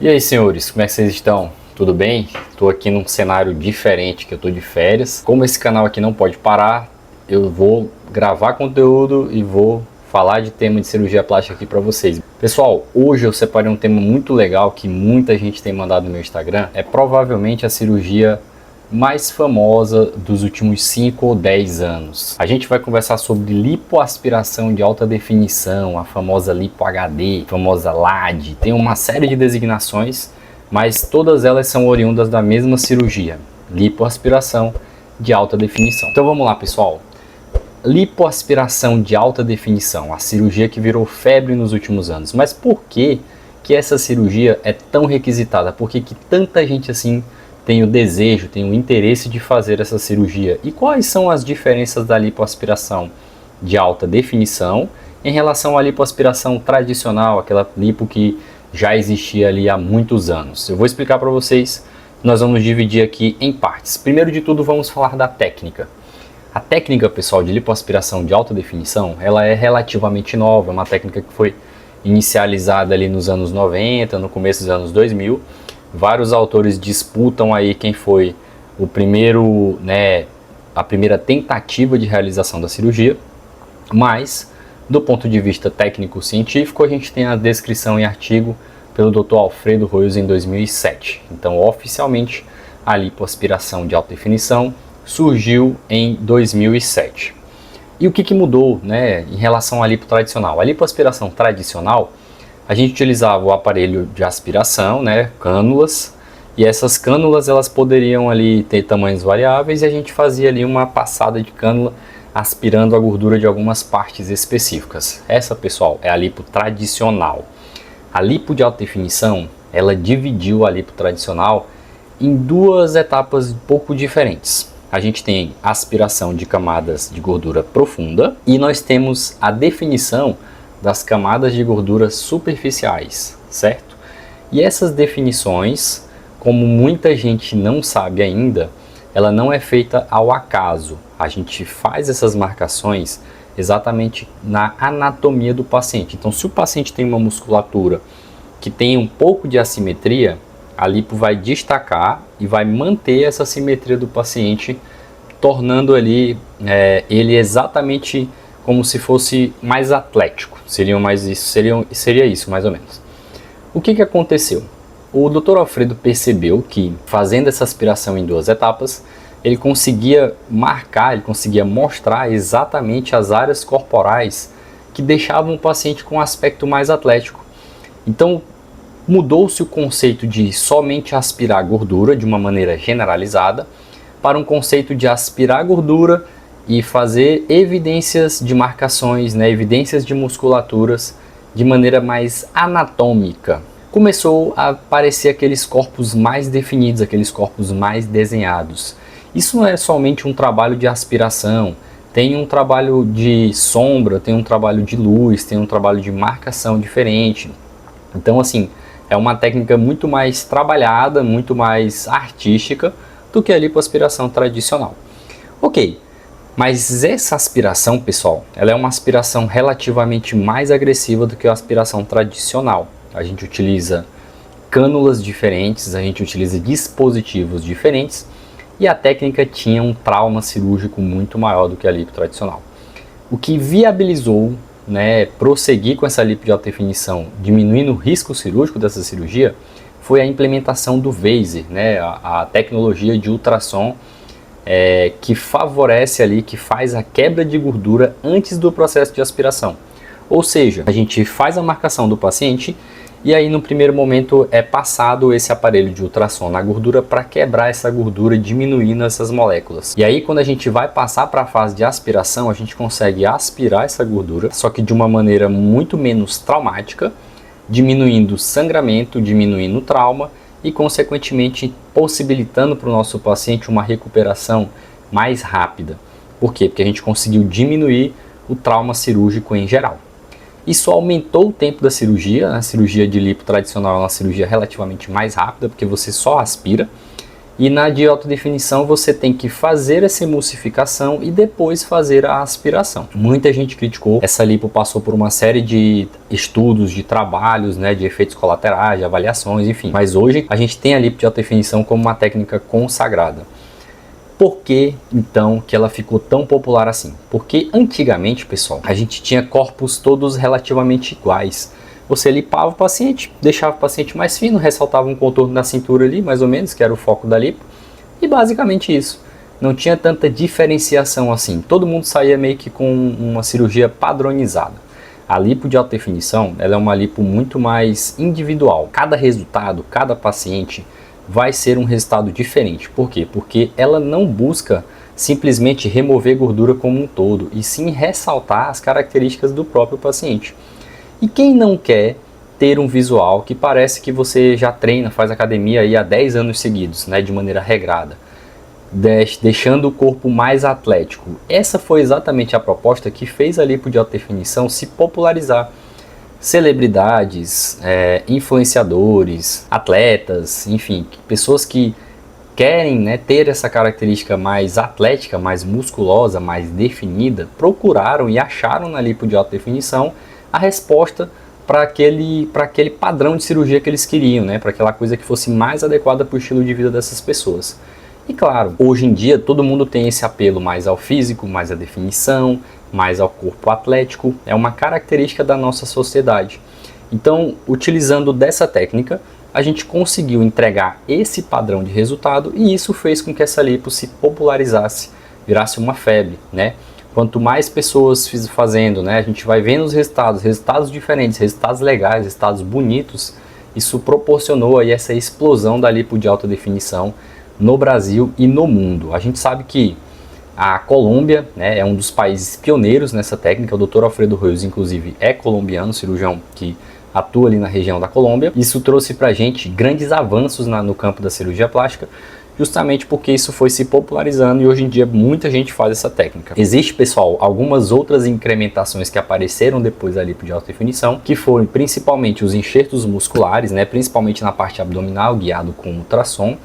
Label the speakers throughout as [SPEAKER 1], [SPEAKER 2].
[SPEAKER 1] E aí, senhores, como é que vocês estão? Tudo bem? Estou aqui num cenário diferente, que eu estou de férias. Como esse canal aqui não pode parar, eu vou gravar conteúdo e vou falar de tema de cirurgia plástica aqui para vocês. Pessoal, hoje eu separei um tema muito legal que muita gente tem mandado no meu Instagram. É provavelmente a cirurgia mais famosa dos últimos 5 ou 10 anos. A gente vai conversar sobre lipoaspiração de alta definição, a famosa Lipo HD, a famosa LAD. Tem uma série de designações, mas todas elas são oriundas da mesma cirurgia, lipoaspiração de alta definição. Então vamos lá, pessoal. Lipoaspiração de alta definição, a cirurgia que virou febre nos últimos anos. Mas por que essa cirurgia é tão requisitada? Por que tanta gente assim tem o desejo, tem o interesse de fazer essa cirurgia? E quais são as diferenças da lipoaspiração de alta definição em relação à lipoaspiração tradicional, aquela lipo que já existia ali há muitos anos? Eu vou explicar para vocês, nós vamos dividir aqui em partes. Primeiro de tudo, vamos falar da técnica. A técnica, pessoal, de lipoaspiração de alta definição, ela é relativamente nova, é uma técnica que foi inicializada ali nos anos 90, no começo dos anos 2000, vários autores disputam aí quem foi o primeiro, a primeira tentativa de realização da cirurgia, mas do ponto de vista técnico-científico a gente tem a descrição em artigo pelo Dr. Alfredo Royos em 2007. Então, oficialmente, a lipoaspiração de alta definição surgiu em 2007. E o que mudou, em relação à lipo tradicional? A lipoaspiração tradicional, a gente utilizava o aparelho de aspiração, cânulas, e essas cânulas elas poderiam ali ter tamanhos variáveis e a gente fazia ali uma passada de cânula aspirando a gordura de algumas partes específicas. Essa, pessoal, é a lipo tradicional. A lipo de alta definição, ela dividiu a lipo tradicional em duas etapas um pouco diferentes. A gente tem a aspiração de camadas de gordura profunda e nós temos a definição das camadas de gordura superficiais, certo? E essas definições, como muita gente não sabe ainda, ela não é feita ao acaso. A gente faz essas marcações exatamente na anatomia do paciente. Então, se o paciente tem uma musculatura que tem um pouco de assimetria, a lipo vai destacar e vai manter essa simetria do paciente, tornando ali ele exatamente como se fosse mais atlético. Seria isso, mais ou menos. O que aconteceu? O Dr. Alfredo percebeu que, fazendo essa aspiração em duas etapas, ele conseguia marcar, ele conseguia mostrar exatamente as áreas corporais que deixavam o paciente com um aspecto mais atlético. Então, mudou-se o conceito de somente aspirar gordura de uma maneira generalizada para um conceito de aspirar gordura e fazer evidências de marcações, evidências de musculaturas de maneira mais anatômica. Começou a aparecer aqueles corpos mais definidos, aqueles corpos mais desenhados. Isso não é somente um trabalho de aspiração, tem um trabalho de sombra, tem um trabalho de luz, tem um trabalho de marcação diferente. Então, assim, é uma técnica muito mais trabalhada, muito mais artística do que a lipoaspiração tradicional. Ok, mas essa aspiração, pessoal, ela é uma aspiração relativamente mais agressiva do que a aspiração tradicional. A gente utiliza cânulas diferentes, a gente utiliza dispositivos diferentes e a técnica tinha um trauma cirúrgico muito maior do que a lipo tradicional. O que viabilizou prosseguir com essa lipo de alta definição, diminuindo o risco cirúrgico dessa cirurgia, foi a implementação do Vaser, a tecnologia de ultrassom que favorece ali, que faz a quebra de gordura antes do processo de aspiração. Ou seja, a gente faz a marcação do paciente e aí no primeiro momento é passado esse aparelho de ultrassom na gordura para quebrar essa gordura, diminuindo essas moléculas. E aí quando a gente vai passar para a fase de aspiração, a gente consegue aspirar essa gordura, só que de uma maneira muito menos traumática, diminuindo o sangramento, diminuindo o trauma e consequentemente possibilitando para o nosso paciente uma recuperação mais rápida. Por quê? Porque a gente conseguiu diminuir o trauma cirúrgico em geral. Isso aumentou o tempo da cirurgia. A cirurgia de lipo tradicional é uma cirurgia relativamente mais rápida, porque você só aspira. E na de alta definição você tem que fazer essa emulsificação e depois fazer a aspiração. Muita gente criticou, essa lipo passou por uma série de estudos, de trabalhos, né, de efeitos colaterais, de avaliações, enfim. Mas hoje a gente tem a lipo de alta definição como uma técnica consagrada. Por que então que ela ficou tão popular assim? Porque antigamente, pessoal, a gente tinha corpos todos relativamente iguais. Você lipava o paciente, deixava o paciente mais fino, ressaltava um contorno da cintura ali, mais ou menos, que era o foco da lipo. E basicamente isso. Não tinha tanta diferenciação assim. Todo mundo saía meio que com uma cirurgia padronizada. A lipo de alta definição, ela é uma lipo muito mais individual. Cada resultado, cada paciente vai ser um resultado diferente. Por quê? Porque ela não busca simplesmente remover gordura como um todo, e sim ressaltar as características do próprio paciente. E quem não quer ter um visual que parece que você já treina, faz academia aí há 10 anos seguidos, né, de maneira regrada, deixando o corpo mais atlético? Essa foi exatamente a proposta que fez a lipo de alta definição se popularizar. Celebridades, influenciadores, atletas, enfim, pessoas que querem, né, ter essa característica mais atlética, mais musculosa, mais definida, procuraram e acharam na lipo de alta definição a resposta para aquele padrão de cirurgia que eles queriam, né, para aquela coisa que fosse mais adequada para o estilo de vida dessas pessoas. E claro, hoje em dia todo mundo tem esse apelo mais ao físico, mais à definição, mais ao corpo atlético, é uma característica da nossa sociedade. Então, utilizando dessa técnica, a gente conseguiu entregar esse padrão de resultado e isso fez com que essa lipo se popularizasse, virasse uma febre, né? Quanto mais pessoas fazendo, né, a gente vai vendo os resultados diferentes, resultados legais, resultados bonitos, isso proporcionou aí essa explosão da lipo de alta definição no Brasil e no mundo. A gente sabe que a Colômbia, né, é um dos países pioneiros nessa técnica. O Dr. Alfredo Ruiz, inclusive, é colombiano, cirurgião que atua ali na região da Colômbia. Isso trouxe pra gente grandes avanços no campo da cirurgia plástica, justamente porque isso foi se popularizando e hoje em dia muita gente faz essa técnica. Existe, pessoal, algumas outras incrementações que apareceram depois da lipo de alta definição, que foram principalmente os enxertos musculares, né, principalmente na parte abdominal, guiado com ultrassom.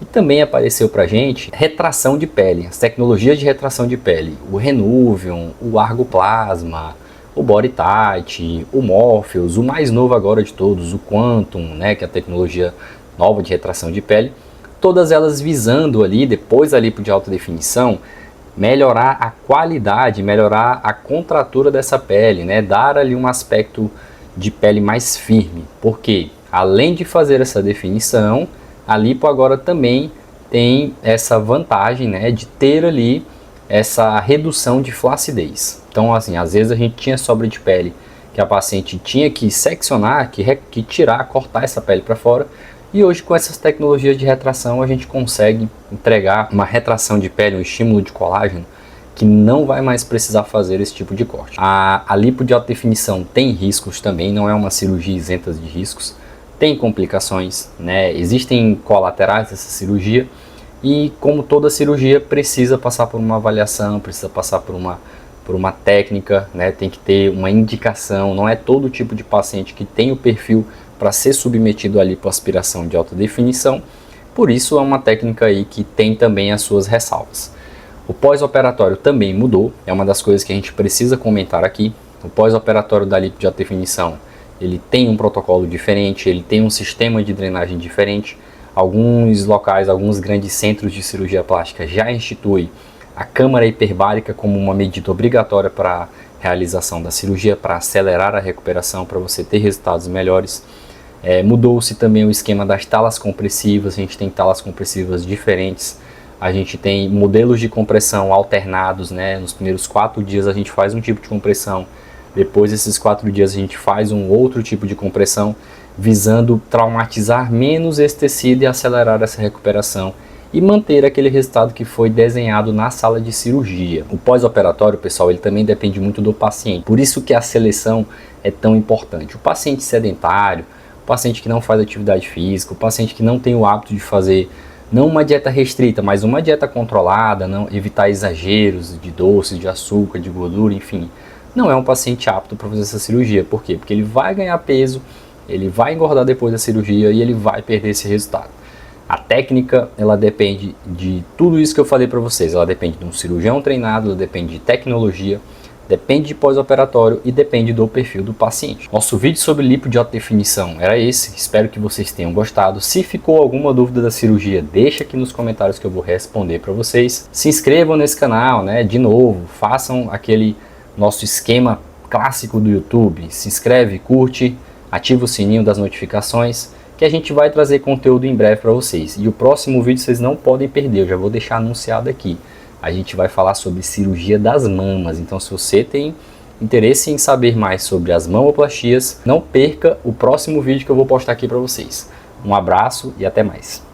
[SPEAKER 1] E também apareceu pra gente retração de pele, as tecnologias de retração de pele, o Renuvium, o Argoplasma, o BodyTite, o Morpheus, o mais novo agora de todos, o Quantum, né, que é a tecnologia nova de retração de pele. Todas elas visando ali, depois da lipo de alta definição, melhorar a qualidade, melhorar a contratura dessa pele, né? Dar ali um aspecto de pele mais firme. Porque além de fazer essa definição, a lipo agora também tem essa vantagem, né, de ter ali essa redução de flacidez. Então, assim, às vezes a gente tinha sobra de pele que a paciente tinha que seccionar, que tirar, cortar essa pele para fora. E hoje, com essas tecnologias de retração, a gente consegue entregar uma retração de pele, um estímulo de colágeno, que não vai mais precisar fazer esse tipo de corte. A lipo de alta definição tem riscos também, não é uma cirurgia isenta de riscos, tem complicações, né? Existem colaterais dessa cirurgia e, como toda cirurgia, precisa passar por uma avaliação, precisa passar por uma técnica, né? Tem que ter uma indicação, não é todo tipo de paciente que tem o perfil para ser submetido à lipoaspiração de alta definição, por isso é uma técnica aí que tem também as suas ressalvas. O pós-operatório também mudou, é uma das coisas que a gente precisa comentar aqui. O pós-operatório da lipo de alta definição, ele tem um protocolo diferente, ele tem um sistema de drenagem diferente. Alguns locais, alguns grandes centros de cirurgia plástica já instituem a câmara hiperbárica como uma medida obrigatória para a realização da cirurgia, para acelerar a recuperação, para você ter resultados melhores. Mudou-se também o esquema das talas compressivas, a gente tem talas compressivas diferentes, a gente tem modelos de compressão alternados, né? Nos primeiros 4 dias a gente faz um tipo de compressão, depois desses 4 dias a gente faz um outro tipo de compressão, visando traumatizar menos esse tecido e acelerar essa recuperação e manter aquele resultado que foi desenhado na sala de cirurgia. O pós-operatório, pessoal, ele também depende muito do paciente, por isso que a seleção é tão importante. O paciente sedentário, o paciente que não faz atividade física, o paciente que não tem o hábito de fazer, não uma dieta restrita, mas uma dieta controlada, não evitar exageros de doces, de açúcar, de gordura, enfim, não é um paciente apto para fazer essa cirurgia. Por quê? Porque ele vai ganhar peso, ele vai engordar depois da cirurgia e ele vai perder esse resultado. A técnica, ela depende de tudo isso que eu falei para vocês. Ela depende de um cirurgião treinado, ela depende de tecnologia, depende de pós-operatório e depende do perfil do paciente. Nosso vídeo sobre lipo de alta definição era esse. Espero que vocês tenham gostado. Se ficou alguma dúvida da cirurgia, deixa aqui nos comentários que eu vou responder para vocês. Se inscrevam nesse canal, né? De novo, façam aquele nosso esquema clássico do YouTube. Se inscreve, curte, ativa o sininho das notificações, que a gente vai trazer conteúdo em breve para vocês. E o próximo vídeo vocês não podem perder, eu já vou deixar anunciado aqui. A gente vai falar sobre cirurgia das mamas. Então, se você tem interesse em saber mais sobre as mamoplastias, não perca o próximo vídeo que eu vou postar aqui para vocês. Um abraço e até mais.